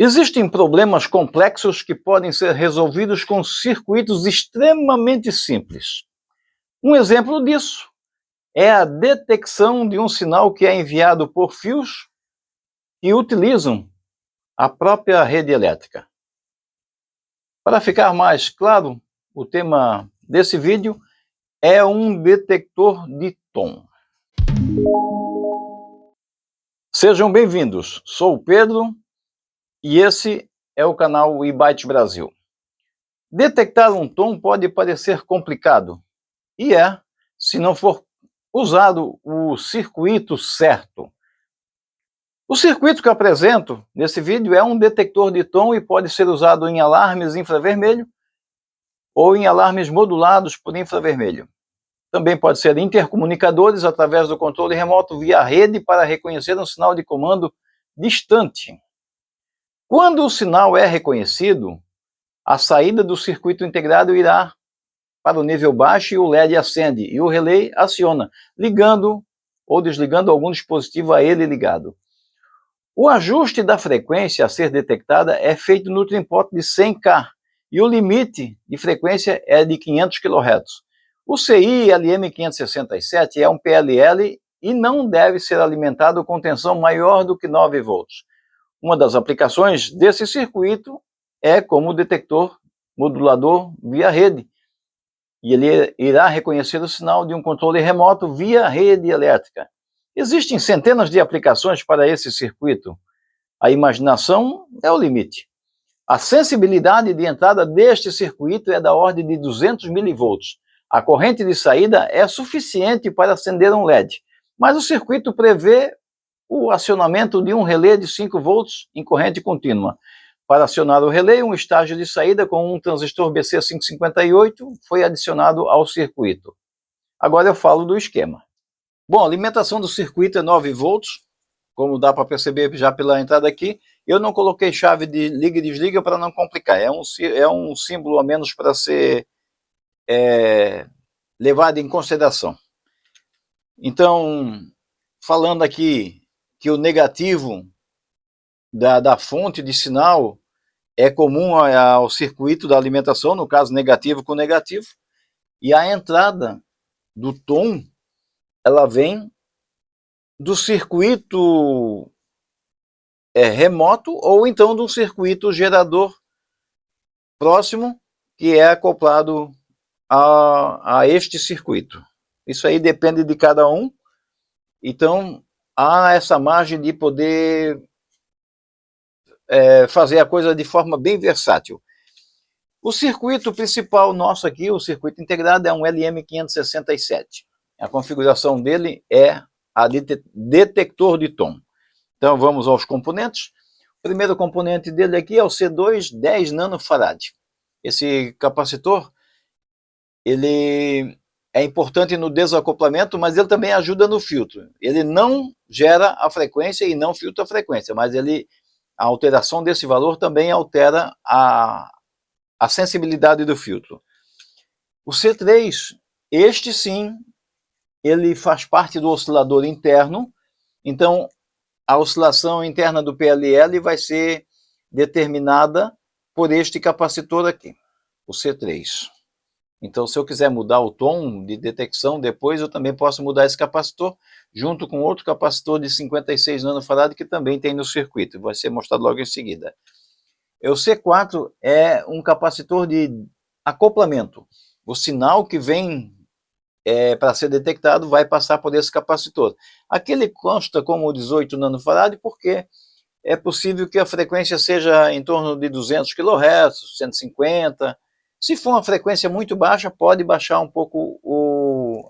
Existem problemas complexos que podem ser resolvidos com circuitos extremamente simples. Um exemplo disso é a detecção de um sinal que é enviado por fios que utilizam a própria rede elétrica. Para ficar mais claro, o tema desse vídeo é um detector de tom. Sejam bem-vindos, sou o Pedro e esse é o canal eByte Brasil. Detectar um tom pode parecer complicado, e se não for usado o circuito certo. O circuito que eu apresento nesse vídeo é um detector de tom e pode ser usado em alarmes infravermelho ou em alarmes modulados por infravermelho. Também pode ser intercomunicadores através do controle remoto via rede para reconhecer um sinal de comando distante. Quando o sinal é reconhecido, a saída do circuito integrado irá para o nível baixo e o LED acende e o relé aciona, ligando ou desligando algum dispositivo a ele ligado. O ajuste da frequência a ser detectada é feito no tripod de 100K e o limite de frequência é de 500 kHz. O CI LM567 é um PLL e não deve ser alimentado com tensão maior do que 9 volts. Uma das aplicações desse circuito é como detector modulador via rede, e ele irá reconhecer o sinal de um controle remoto via rede elétrica. Existem centenas de aplicações para esse circuito. A imaginação é o limite. A sensibilidade de entrada deste circuito é da ordem de 200 mV. A corrente de saída é suficiente para acender um LED, mas o circuito prevê o acionamento de um relé de 5 volts em corrente contínua. Para acionar o relé, um estágio de saída com um transistor BC558 foi adicionado ao circuito. Agora eu falo do esquema. Bom, a alimentação do circuito é 9 volts, como dá para perceber já pela entrada aqui. Eu não coloquei chave de liga e desliga para não complicar. É um símbolo a menos para ser levado em consideração. Então, falando aqui que o negativo da fonte de sinal é comum ao circuito da alimentação, no caso negativo com negativo, e a entrada do tom, ela vem do circuito remoto ou então do circuito gerador próximo que é acoplado a este circuito. Isso aí depende de cada um, então há essa margem de poder fazer a coisa de forma bem versátil. O circuito principal nosso aqui, o circuito integrado, é um LM567. A configuração dele é a detector de tom. Então vamos aos componentes. O primeiro componente dele aqui é o C2 10 nanofarad. Esse capacitor, ele é importante no desacoplamento, mas ele também ajuda no filtro. Ele não gera a frequência e não filtra a frequência, mas a alteração desse valor também altera a sensibilidade do filtro. O C3, este sim, ele faz parte do oscilador interno, então a oscilação interna do PLL vai ser determinada por este capacitor aqui, o C3. Então, se eu quiser mudar o tom de detecção depois, eu também posso mudar esse capacitor, junto com outro capacitor de 56 nanofarad que também tem no circuito, vai ser mostrado logo em seguida. O C4 é um capacitor de acoplamento. O sinal que vem para ser detectado vai passar por esse capacitor. Aqui ele consta como 18 nanofarad porque é possível que a frequência seja em torno de 200 kHz, 150. Se for uma frequência muito baixa, pode baixar um pouco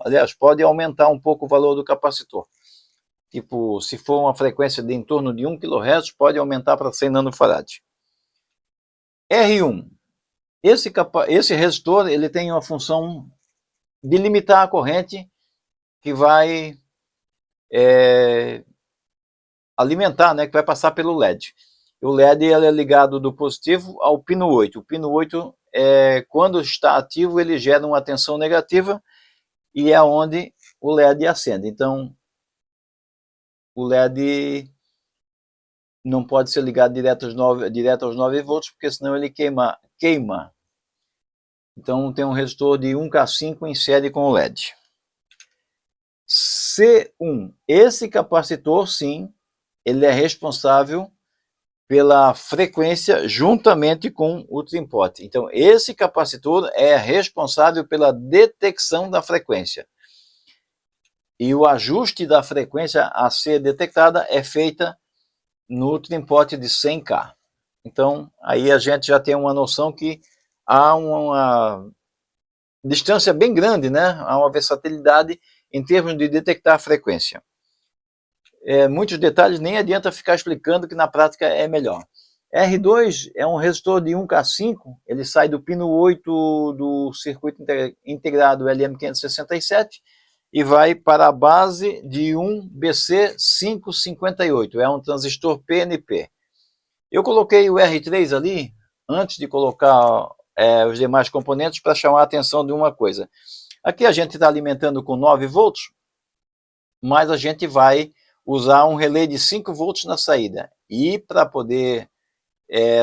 aliás, pode aumentar um pouco o valor do capacitor. Tipo, se for uma frequência de em torno de 1 kHz, pode aumentar para 100 nanofarad. R1. Esse resistor ele tem uma função de limitar a corrente que vai alimentar, né, que vai passar pelo LED. O LED ele é ligado do positivo ao pino 8. O pino 8, quando está ativo, ele gera uma tensão negativa e é onde o LED acende. Então, o LED não pode ser ligado direto aos 9 volts, porque senão ele queima. Então tem um resistor de 1K5 em série com o LED. C1, esse capacitor, sim, ele é responsável pela frequência juntamente com o trim-pot. Então esse capacitor é responsável pela detecção da frequência. E o ajuste da frequência a ser detectada é feita no trim-pot de 100K. Então aí a gente já tem uma noção que há uma distância bem grande, né? Há uma versatilidade em termos de detectar a frequência. Muitos detalhes nem adianta ficar explicando, que na prática é melhor. R2 é um resistor de 1K5, ele sai do pino 8 do circuito integrado LM567 e vai para a base de um BC558, é um transistor PNP. Eu coloquei o R3 ali, antes de colocar os demais componentes, para chamar a atenção de uma coisa. Aqui a gente está alimentando com 9 volts, mas a gente vai usar um relé de 5 volts na saída. E para poder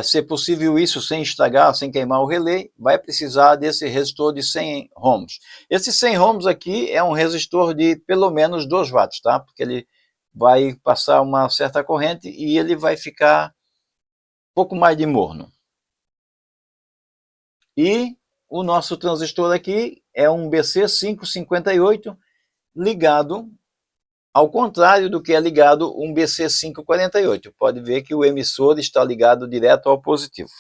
ser possível isso sem estragar, sem queimar o relé, vai precisar desse resistor de 100 ohms. Esse 100 ohms aqui é um resistor de pelo menos 2 watts, tá? Porque ele vai passar uma certa corrente e ele vai ficar um pouco mais de morno. E o nosso transistor aqui é um BC558 ligado ao contrário do que é ligado um BC548. Pode ver que o emissor está ligado direto ao positivo.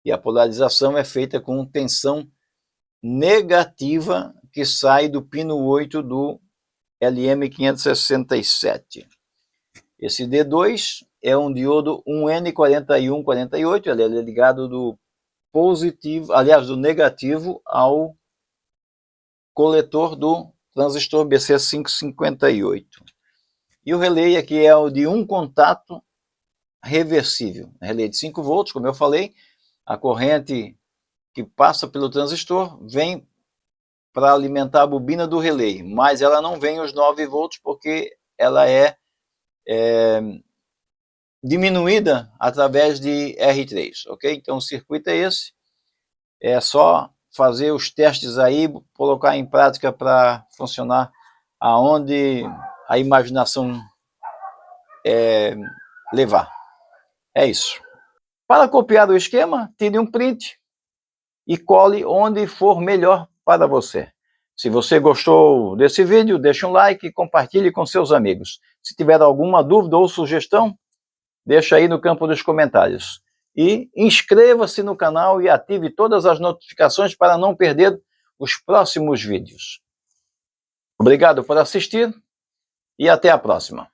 E a polarização é feita com tensão negativa que sai do pino 8 do LM567. Esse D2 é um diodo 1N4148, ele é ligado do positivo, aliás, do negativo ao coletor do transistor BC558. E o relé aqui é o de um contato reversível, relé de 5 volts, como eu falei, a corrente que passa pelo transistor vem para alimentar a bobina do relé, mas ela não vem os 9 volts porque ela é diminuída através de R3, ok? Então o circuito é esse, é só fazer os testes aí, colocar em prática para funcionar aonde a imaginação levar. É isso. Para copiar o esquema, tire um print e cole onde for melhor para você. Se você gostou desse vídeo, deixe um like e compartilhe com seus amigos. Se tiver alguma dúvida ou sugestão, deixa aí no campo dos comentários. E inscreva-se no canal e ative todas as notificações para não perder os próximos vídeos. Obrigado por assistir e até a próxima.